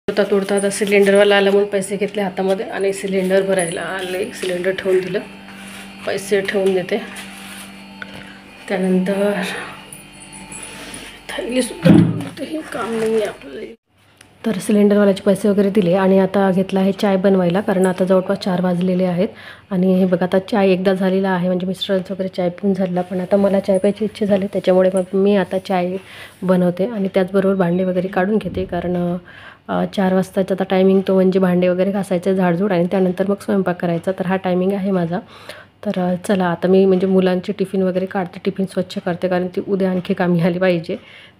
तोडता आता सिलेंडरवाला आला म्हणून पैसे घेतले हातामध्ये आणि सिलेंडर भरायला आले. सिलेंडर ठेवून दिलं, पैसे ठेवून देते. त्यानंतर थैलीसुद्धा ठेवून देते, हे काम नाही आहे आपल्याला. तर सिलेंडरवाल्याचे पैसे वगैरे दिले आणि आता घेतला आहे चाय बनवायला, कारण आता जवळपास 4 वाजलेले आहेत. आणि हे बघा आता चाय एकदा झालेला आहे, म्हणजे मिस्टरांचं वगैरे चाय पिऊन झालेला, पण आता मला चाय प्यायची इच्छा झाली, त्याच्यामुळे मग मी आता चाय बनवते आणि त्याचबरोबर भांडे वगैरे काढून घेते. कारण 4 वाजताचा आता टायमिंग तो, म्हणजे भांडे वगैरे घासायचे, झाडझूड, आणि त्यानंतर मग स्वयंपाक करायचा. तर हा टायमिंग आहे माझा. तर चला आता मी म्हणजे मुलांची टिफिन वगैरे काढते, टिफिन स्वच्छ करते, कारण ती उद्या आणखी कामी आली पाहिजे.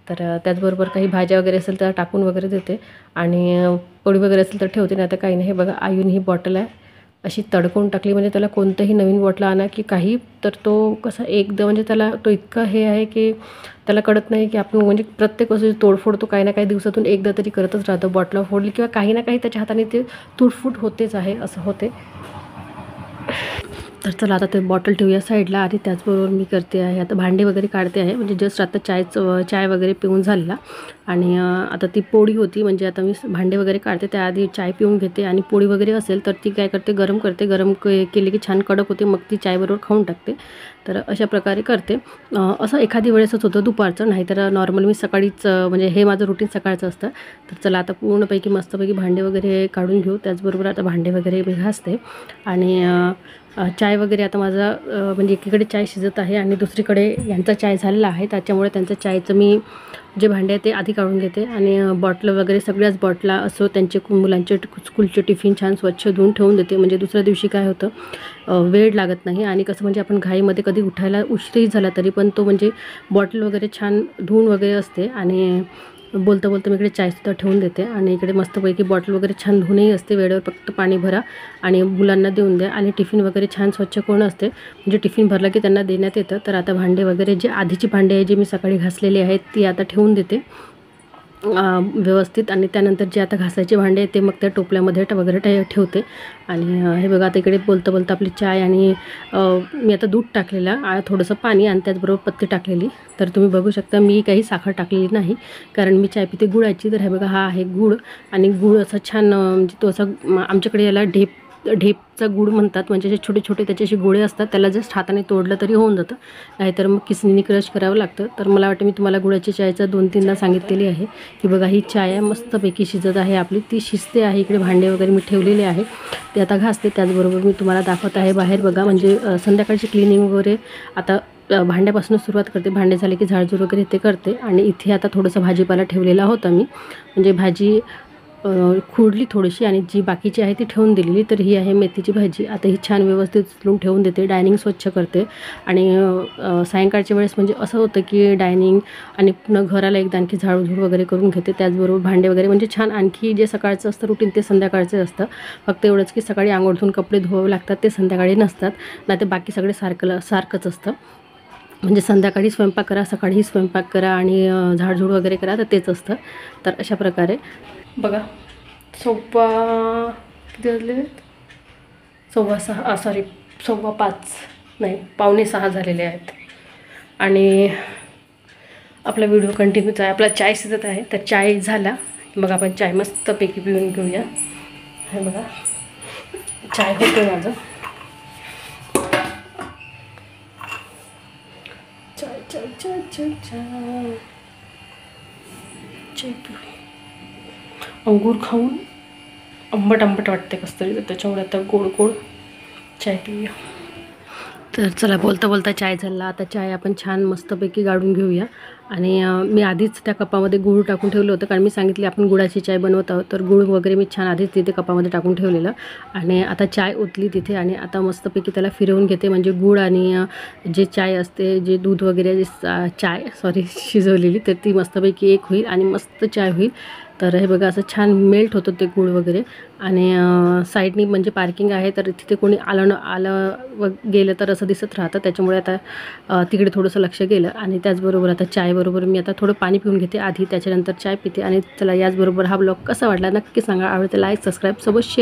तर त्याचबरोबर काही भाज्या वगैरे असेल तर टाकून वगैरे देते आणि पोळी वगैरे असेल तर ठेवते, नाही तर काही नाही. हे बघा आयुन ही बॉटल आहे अशी तडकून टाकली, म्हणजे त्याला कोणतंही नवीन बॉटल आणा की काही, तर तो कसा एकदम म्हणजे त्याला तो इतका हे आहे की त्याला कळत नाही की आपण म्हणजे प्रत्येक वस्तूची तोडफोड तो काही ना काही दिवसातून एकदा तरी करतच राहतो. बॉटल फोडली किंवा काही ना काही त्याच्या हाताने ते तुटफूट होतेच आहे, असं होते. तर चला आता ते बॉटल ठेवूया साईडला. आणि त्याचबरोबर मी करते आहे आता भांडे वगैरे काढते आहे, म्हणजे जस्ट आता चाय वगैरे पिऊन झालेला. आणि आता ती पोळी होती, म्हणजे आता मी भांडे वगैरे काढते त्याआधी चाय पिऊन घेते. आणि पोळी वगैरे असेल तर ती काय करते, गरम करते, गरम केली की छान कडक होते, मग ती चायबरोबर खाऊन टाकते. तर अशा प्रकारे करते. असं एखादी वेळेसच होतं दुपारचं, नाहीतर नॉर्मल मी सकाळीच, म्हणजे हे माझं रुटीन सकाळचं असतं. तर चला आता पूर्णपैकी मस्तपैकी भांडे वगैरे काढून घेऊ. त्याचबरोबर आता भांडे वगैरे मी घासते. आणि चाय वगैरे आता माझा म्हणजे एकीकडे चाय शिजत आहे आणि दुसरीकडे यांचा चाय झालेला आहे, त्याच्यामुळे त्यांचं चायचं मी जे भांडे आहे ते आधी काढून घेते. आणि बॉटल वगैरे सगळ्याच बॉटला असो त्यांचे मुलांचे स्कूलचे टिफिन छान स्वच्छ धुवून ठेवून देते, म्हणजे दुसऱ्या दिवशी काय होतं वेळ लागत नाही. आणि कसं म्हणजे आपण घाईमध्ये कधी उठायला उशीरही झाला तरी पण तो म्हणजे बॉटल वगैरे छान धुवून वगैरे असते. आणि बोलता बोलता मी इकडे चायसुद्धा ठेवून देते आणि इकडे मस्तपैकी बॉटल वगैरे छान धुवूनही असते, वेळेवर फक्त पाणी भरा आणि मुलांना देऊन द्या. आणि टिफिन वगैरे छान स्वच्छ करून असते, म्हणजे टिफिन भरलं की त्यांना देण्यात येतं. तर आता भांडे वगैरे जे आधीची भांडे आहे जे मी सकाळी घासलेली आहेत ती आता ठेवून देते व्यवस्थित. आणि त्यानंतर जे आता घासायचे भांडे आहेत ते मग त्या टोपल्यामध्ये वगैरे ठेवते. आणि हे बघा आता इकडे बोलता बोलता आपली चाय आणि मी आता दूध टाकलेलं, थोडंसं पाणी आणि त्याचबरोबर पत्ती टाकलेली. तर तुम्ही बघू शकता मी काही साखर टाकलेली नाही, कारण मी चाय पिते गुळाची. तर हे बघा हा आहे गूळ, आणि गूळ असं छान म्हणजे तो असा आमच्याकडे याला ढेपचा गूळ म्हणतात, म्हणजे असे छोटे छोटे त्याचे असे गोळे असतात, त्याला जस्ट हाताने तोडलं तरी होऊन जातं, नाहीतर मग किसनीने क्रश करावं लागतं. तर मला वाटतं मी तुम्हाला गुळाची चायचा 2-3दा सांगितलेली आहे की बघा ही चाय मस्तपैकी शिजत आहे आपली, ती शिजते आहे. इकडे भांडे वगैरे मी ठेवलेले आहे ते आता घासते. त्याचबरोबर मी तुम्हाला दाखवत आहे बाहेर बघा, म्हणजे संध्याकाळची क्लिनिंग वगैरे आता भांड्यापासून सुरुवात करते. भांडे झाले की झाडझूड वगैरे ते करते. आणि इथे आता थोडंसं भाजीपाला ठेवलेला होता मी, म्हणजे भाजी खुडली थोडीशी आणि जी बाकीची आहे ती ठेवून दिलेली. तर ही आहे मेथीची भाजी. आता ही छान व्यवस्थित उचलून ठेवून देते, डायनिंग स्वच्छ करते. आणि सायंकाळच्या वेळेस म्हणजे असं होतं की डायनिंग आणि पुन्हा घराला एकदा आणखी झाडझूड वगैरे करून घेते. त्याचबरोबर भांडे वगैरे म्हणजे छान, आणखी जे सकाळचं असतं रुटीन ते संध्याकाळचं असतं. फक्त एवढंच की सकाळी अंघोळ धुवून कपडे धुवावे लागतात, ते संध्याकाळी नसतात, नाही तर बाकी सगळे सारखंच असतं. म्हणजे संध्याकाळी स्वयंपाक करा, सकाळीही स्वयंपाक करा आणि झाडझूड वगैरे करा, तर तेच असतं. तर अशा प्रकारे बघा 5:15 झालेले आहेत, 5:15 नाही 5:45 झालेले आहेत. आणि आपला व्हिडिओ कंटिन्यूच आहे. आपला चाय शिजत आहे, तर चाय झाला मग आपण चाय मस्तपैकी पिऊन घेऊया. हे बघा चाय होतं माझं, चाय चाय चाय चाय चाय चाय पिऊ. अंगूर खाऊन आंबट वाटते कसं तरी, तर त्याच्यामुळे आता गोड चाय पिऊया. तर चला बोलता बोलता चाय झाला. आता चाय आपण छान मस्तपैकी गाळून घेऊया. आणि मी आधीच त्या कपामध्ये गूळ टाकून ठेवलं होतं, कारण मी सांगितले आपण गुळाची चाय बनवत आहोत, तर गूळ वगैरे मी छान आधीच तिथे कपामध्ये टाकून ठेवलेलं. आणि आता चाय ओतली तिथे आणि आता मस्तपैकी त्याला फिरवून घेते, म्हणजे गूळ आणि जे चाय असते, जे दूध वगैरे जे शिजवलेली, तर ती मस्तपैकी एक होईल आणि मस्त चाय होईल. तर हे बघा असं छान मेल्ट होतं ते गूळ वगैरे. आणि साईडनी म्हणजे पार्किंग आहे, तर तिथे कोणी आलं गेलं तर असं दिसत राहतं, त्याच्यामुळे आता तिकडे थोडंसं लक्ष गेलं. आणि त्याचबरोबर आता चायबरोबर मी आता थोडं पाणी पिऊन घेते आधी, त्याच्यानंतर चाय पिते. आणि चला याचबरोबर हा ब्लॉग कसा वाटला नक्की सांगा, आवडतं लाईक सबस्क्राईब सोबत शेअर.